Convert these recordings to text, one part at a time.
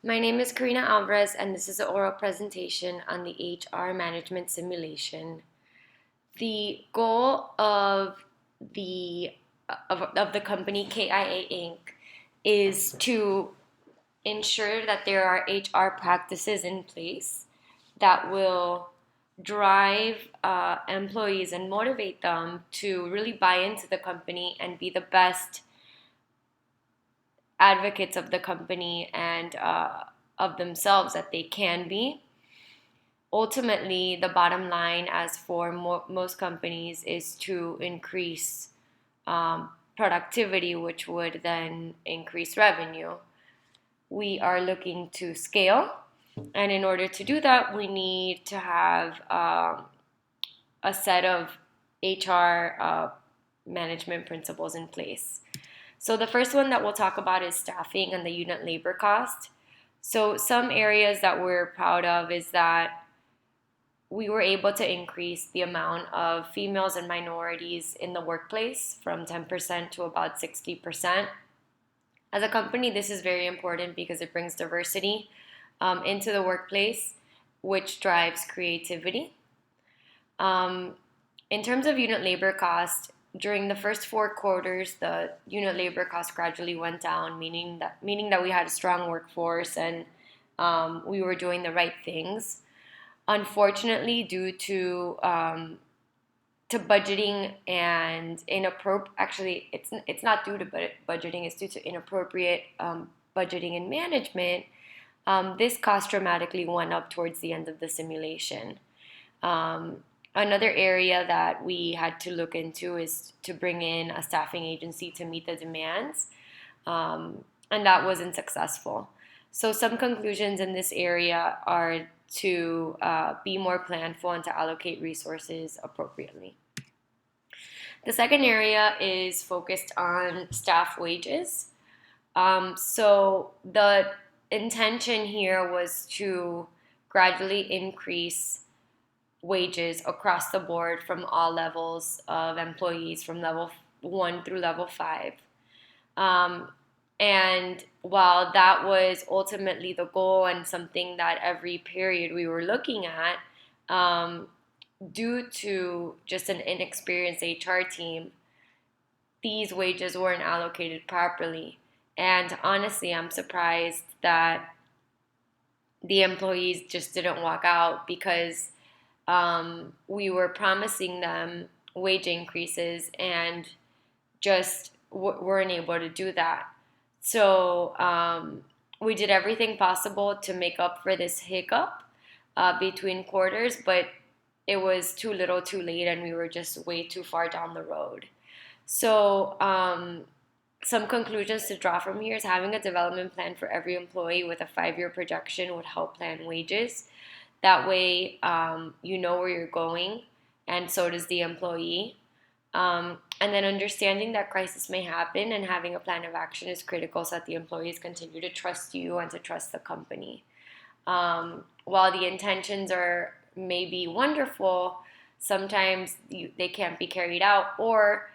My name is Karina Alvarez, and this is an oral presentation on the HR management simulation. The goal of the company KIA Inc. is to ensure that there are HR practices in place that will drive employees and motivate them to really buy into the company and be the best advocates of the company and of themselves that they can be. Ultimately, the bottom line, as for most companies, is to increase productivity, which would then increase revenue. We are looking to scale, and in order to do that, we need to have a set of HR management principles in place. So the first one that we'll talk about is staffing and the unit labor cost. So some areas that we're proud of is that we were able to increase the amount of females and minorities in the workplace from 10% to about 60%. As a company, this is very important because it brings diversity into the workplace, which drives creativity. In terms of unit labor cost, during the first 4 quarters, the unit labor cost gradually went down, meaning that we had a strong workforce and we were doing the right things. Unfortunately, due to budgeting and actually it's not due to budgeting, it's due to inappropriate budgeting and management. This cost dramatically went up towards the end of the simulation. Another area that we had to look into is to bring in a staffing agency to meet the demands, and that wasn't successful. So some conclusions in this area are to be more planful and to allocate resources appropriately. The second area is focused on staff wages. So the intention here was to gradually increase wages across the board from all levels of employees, from level 1 through level 5. And while that was ultimately the goal and something that every period we were looking at, due to just an inexperienced HR team, these wages weren't allocated properly. And honestly, I'm surprised that the employees just didn't walk out because we were promising them wage increases and just weren't able to do that. So we did everything possible to make up for this hiccup between quarters, but it was too little too late and we were just way too far down the road. So some conclusions to draw from here is having a development plan for every employee with a 5-year projection would help plan wages. That way, you know where you're going, and so does the employee. And then understanding that crisis may happen and having a plan of action is critical so that the employees continue to trust you and to trust the company. While the intentions are maybe wonderful, sometimes they can't be carried out, or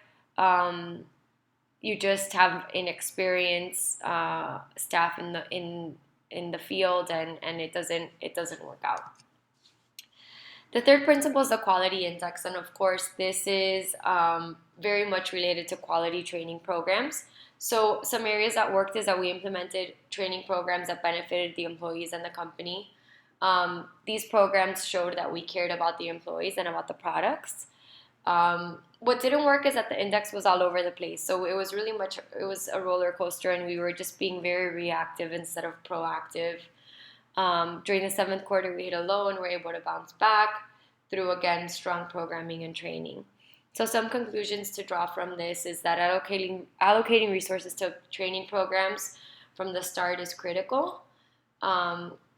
you just have inexperienced staff in the field, and it doesn't work out. The third principle is the quality index, and of course, this is very much related to quality training programs. So some areas that worked is that we implemented training programs that benefited the employees and the company. These programs showed that we cared about the employees and about the products. What didn't work is that the index was all over the place. So it was a roller coaster, and we were just being very reactive instead of proactive. During the 7th quarter, we hit a low and were able to bounce back through, again, strong programming and training. So some conclusions to draw from this is that allocating resources to training programs from the start is critical.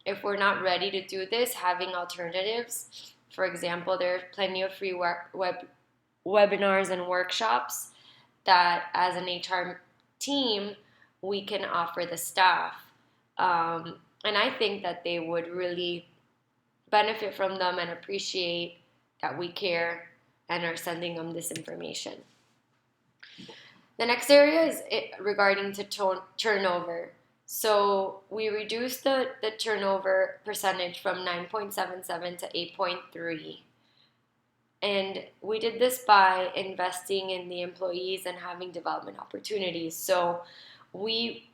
If we're not ready to do this, having alternatives. For example, there are plenty of free webinars and workshops that, as an HR team, we can offer the staff. And I think that they would really benefit from them and appreciate that we care and are sending them this information. The next area is regarding to turnover. So we reduced the turnover percentage from 9.77 to 8.3. And we did this by investing in the employees and having development opportunities. So we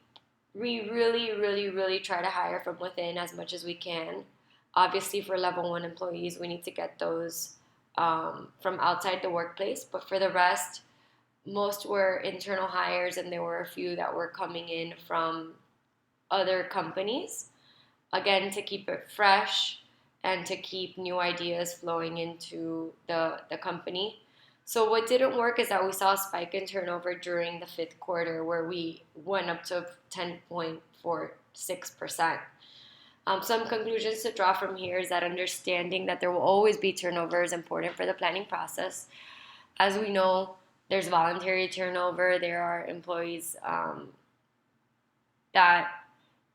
we really, really, really try to hire from within as much as we can. Obviously, for level one employees, we need to get those from outside the workplace. But for the rest, most were internal hires, and there were a few that were coming in from other companies. Again, to keep it fresh and to keep new ideas flowing into the company. So what didn't work is that we saw a spike in turnover during the fifth quarter where we went up to 10.46%. Some conclusions to draw from here is that understanding that there will always be turnover is important for the planning process. As we know, there's voluntary turnover. There are employees that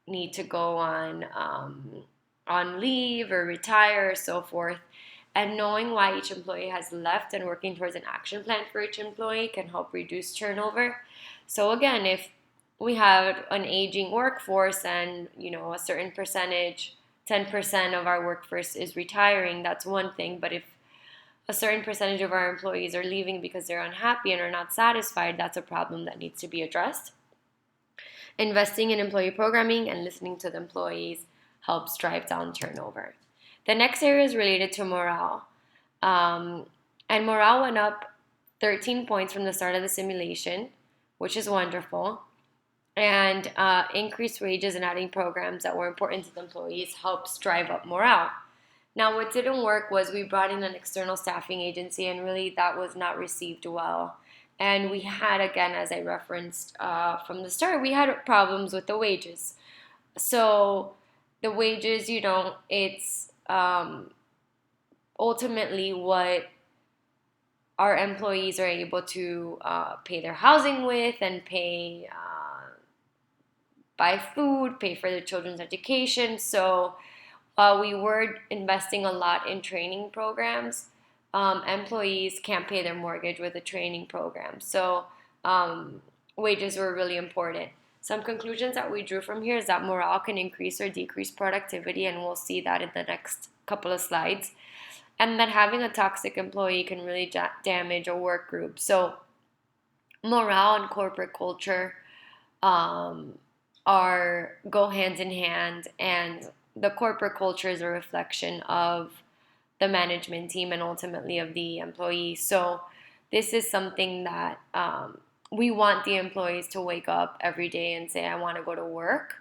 need to go on leave or retire or so forth. And knowing why each employee has left and working towards an action plan for each employee can help reduce turnover. So again, if we have an aging workforce and a certain percentage, 10% of our workforce is retiring, that's one thing. But if a certain percentage of our employees are leaving because they're unhappy and are not satisfied, that's a problem that needs to be addressed. Investing in employee programming and listening to the employees helps drive down turnover. The next area is related to morale. And morale went up 13 points from the start of the simulation, which is wonderful. And increased wages and adding programs that were important to the employees helps drive up morale. Now, what didn't work was we brought in an external staffing agency, and really that was not received well. And we had, again, as I referenced from the start, we had problems with the wages. So the wages, it's ultimately what our employees are able to pay their housing with and pay, buy food, pay for their children's education. So while we were investing a lot in training programs, employees can't pay their mortgage with a training program. So wages were really important. Some conclusions that we drew from here is that morale can increase or decrease productivity, and we'll see that in the next couple of slides. And that having a toxic employee can really damage a work group. So morale and corporate culture go hand in hand, and the corporate culture is a reflection of the management team and ultimately of the employees. So this is something that we want the employees to wake up every day and say, I want to go to work.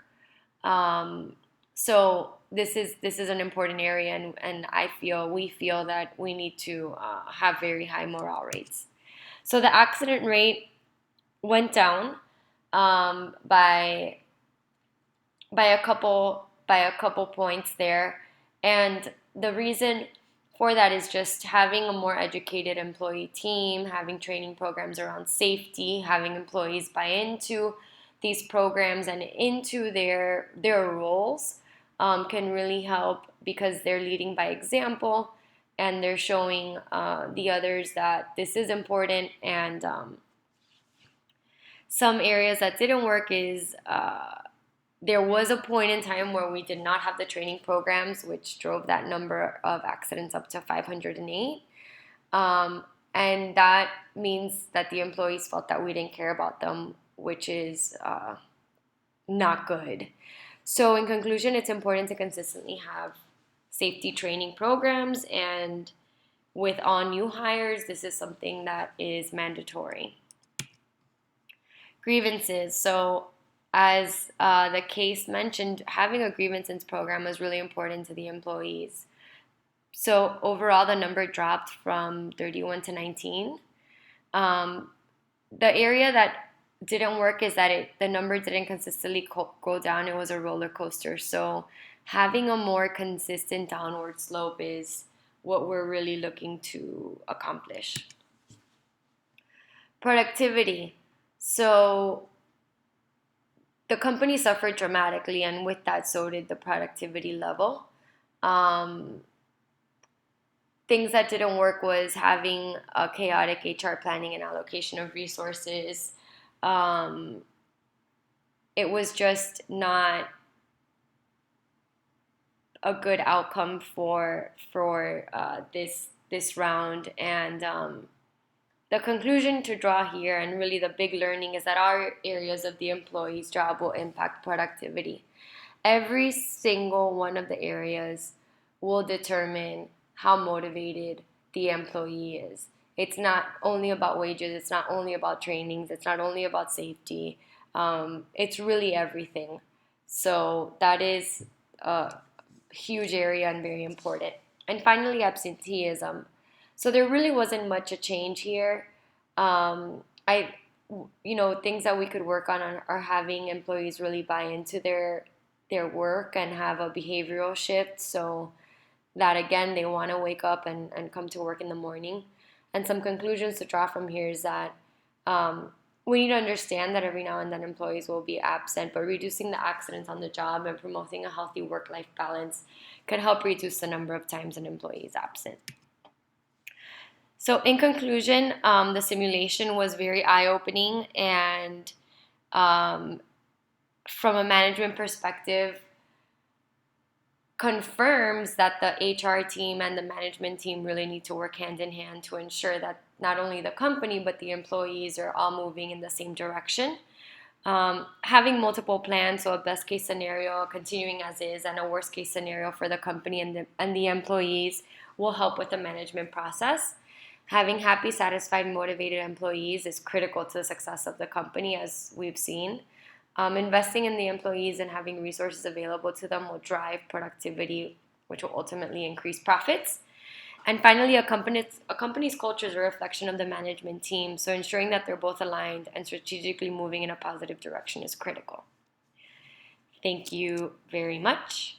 So this is an important area, and we feel that we need to have very high morale rates. So the accident rate went down by a couple points there, and the reason for that is just having a more educated employee team, having training programs around safety, having employees buy into these programs and into their roles can really help, because they're leading by example and they're showing the others that this is important. And some areas that didn't work is there was a point in time where we did not have the training programs, which drove that number of accidents up to 508. And that means that the employees felt that we didn't care about them, which is not good. So in conclusion, it's important to consistently have safety training programs, and with all new hires, this is something that is mandatory. Grievances. So as the case mentioned, having a grievances program was really important to the employees. So overall, the number dropped from 31 to 19. The area that didn't work is that the number didn't consistently go down. It was a roller coaster. So having a more consistent downward slope is what we're really looking to accomplish. Productivity. So the company suffered dramatically, and with that, so did the productivity level. Things that didn't work was having a chaotic HR planning and allocation of resources. It it was just not a good outcome for this round. And the conclusion to draw here, and really the big learning, is that our areas of the employee's job will impact productivity. Every single one of the areas will determine how motivated the employee is. It's not only about wages, it's not only about trainings, it's not only about safety. It's really everything. So that is a huge area and very important. And finally, absenteeism. So there really wasn't much a change here. I, things that we could work on are having employees really buy into their work and have a behavioral shift, so that again they want to wake up and come to work in the morning. And some conclusions to draw from here is that we need to understand that every now and then employees will be absent, but reducing the accidents on the job and promoting a healthy work-life balance could help reduce the number of times an employee is absent. So in conclusion, the simulation was very eye-opening, and from a management perspective, confirms that the HR team and the management team really need to work hand in hand to ensure that not only the company but the employees are all moving in the same direction. Having multiple plans, so a best case scenario, continuing as is, and a worst case scenario for the company and the employees will help with the management process. Having happy, satisfied, motivated employees is critical to the success of the company, as we've seen. Investing in the employees and having resources available to them will drive productivity, which will ultimately increase profits. And finally, a company's culture is a reflection of the management team, so ensuring that they're both aligned and strategically moving in a positive direction is critical. Thank you very much.